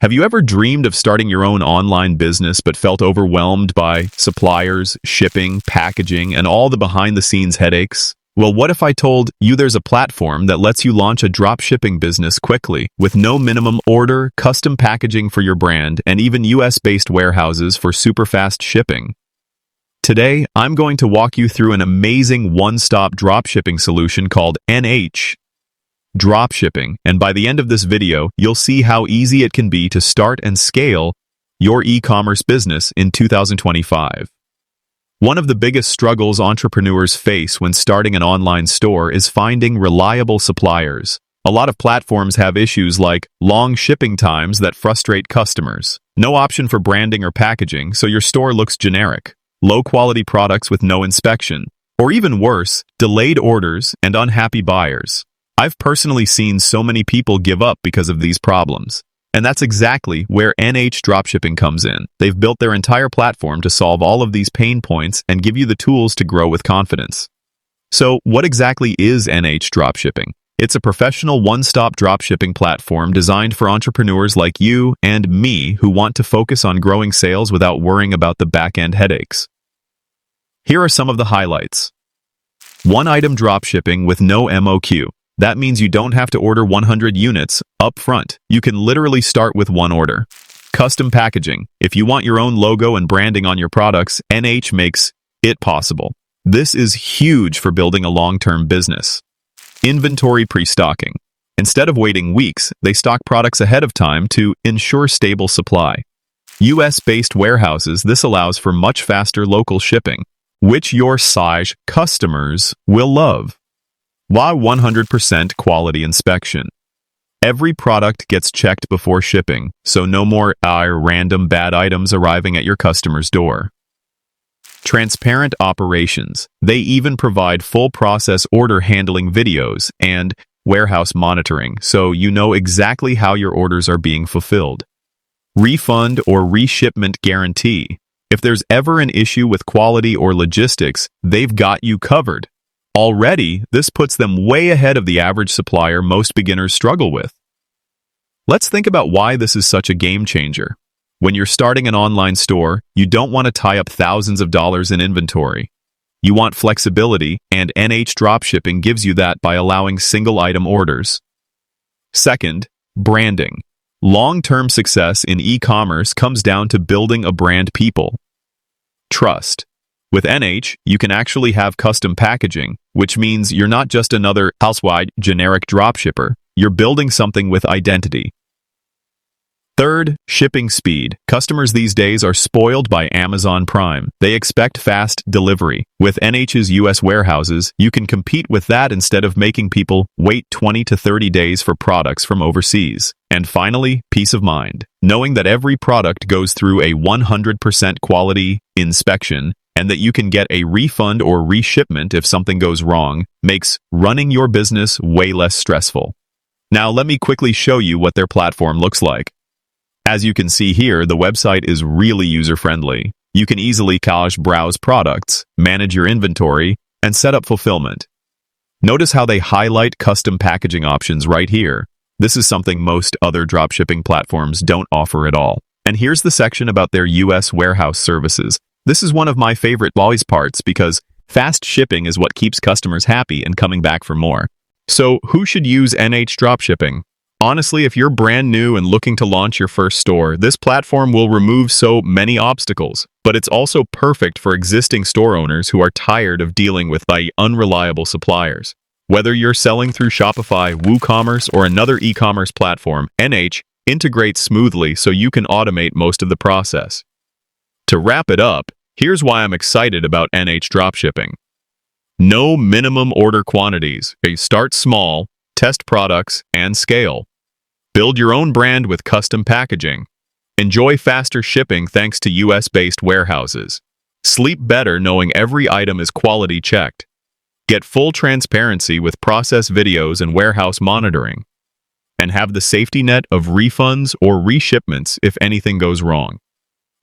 Have you ever dreamed of starting your own online business but felt overwhelmed by suppliers, shipping, packaging, and all the behind-the-scenes headaches? Well, what if I told you there's a platform that lets you launch a dropshipping business quickly, with no minimum order, custom packaging for your brand, and even US-based warehouses for super fast shipping? Today, I'm going to walk you through an amazing one-stop dropshipping solution called NH Dropshipping, and by the end of this video, you'll see how easy it can be to start and scale your e-commerce business in 2025. One of the biggest struggles entrepreneurs face when starting an online store is finding reliable suppliers. A lot of platforms have issues like long shipping times that frustrate customers, no option for branding or packaging, so your store looks generic, low-quality products with no inspection, or even worse, delayed orders and unhappy buyers. I've personally seen so many people give up because of these problems. And that's exactly where NH Dropshipping comes in. They've built their entire platform to solve all of these pain points and give you the tools to grow with confidence. So, what exactly is NH Dropshipping? It's a professional one-stop dropshipping platform designed for entrepreneurs like you and me who want to focus on growing sales without worrying about the back-end headaches. Here are some of the highlights. One-item dropshipping with no MOQ. That means you don't have to order 100 units up front. You can literally start with one order. Custom packaging. If you want your own logo and branding on your products, NH makes it possible. This is huge for building a long-term business. Inventory pre-stocking. Instead of waiting weeks, they stock products ahead of time to ensure stable supply. US-based warehouses. This allows for much faster local shipping, which your size customers will love. Why 100% quality inspection? Every product gets checked before shipping, so no more random bad items arriving at your customer's door. Transparent operations. They even provide full process order handling videos and warehouse monitoring, so you know exactly how your orders are being fulfilled. Refund or reshipment guarantee. If there's ever an issue with quality or logistics, they've got you covered. Already, this puts them way ahead of the average supplier most beginners struggle with. Let's think about why this is such a game changer. When you're starting an online store, you don't want to tie up thousands of dollars in inventory. You want flexibility, and NH Dropshipping gives you that by allowing single-item orders. Second, branding. Long-term success in e-commerce comes down to building a brand people trust. With NH, you can actually have custom packaging, which means you're not just another house-wide generic dropshipper. You're building something with identity. Third, shipping speed. Customers these days are spoiled by Amazon Prime. They expect fast delivery. With NH's US warehouses, you can compete with that instead of making people wait 20 to 30 days for products from overseas. And finally, peace of mind. Knowing that every product goes through a 100% quality inspection and that you can get a refund or reshipment if something goes wrong makes running your business way less stressful. Now, let me quickly show you what their platform looks like. As you can see here, the website is really user-friendly. You can easily browse products, manage your inventory, and set up fulfillment. Notice how they highlight custom packaging options right here. This is something most other dropshipping platforms don't offer at all. And here's the section about their US warehouse services. This is one of my favorite parts because fast shipping is what keeps customers happy and coming back for more. So, who should use NH Dropshipping? Honestly, if you're brand new and looking to launch your first store, this platform will remove so many obstacles. But it's also perfect for existing store owners who are tired of dealing with unreliable suppliers. Whether you're selling through Shopify, WooCommerce, or another e-commerce platform, NH integrates smoothly so you can automate most of the process. To wrap it up, here's why I'm excited about NH Dropshipping. No minimum order quantities. You start small, test products, and scale. Build your own brand with custom packaging. Enjoy faster shipping thanks to US-based warehouses. Sleep better knowing every item is quality checked. Get full transparency with process videos and warehouse monitoring. And have the safety net of refunds or reshipments if anything goes wrong.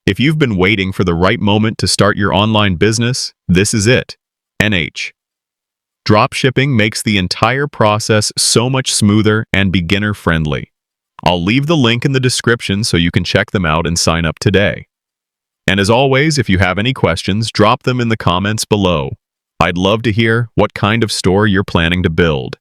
If you've been waiting for the right moment to start your online business, this is it. NH Dropshipping makes the entire process so much smoother and beginner-friendly. I'll leave the link in the description so you can check them out and sign up today. And as always, if you have any questions, drop them in the comments below. I'd love to hear what kind of store you're planning to build.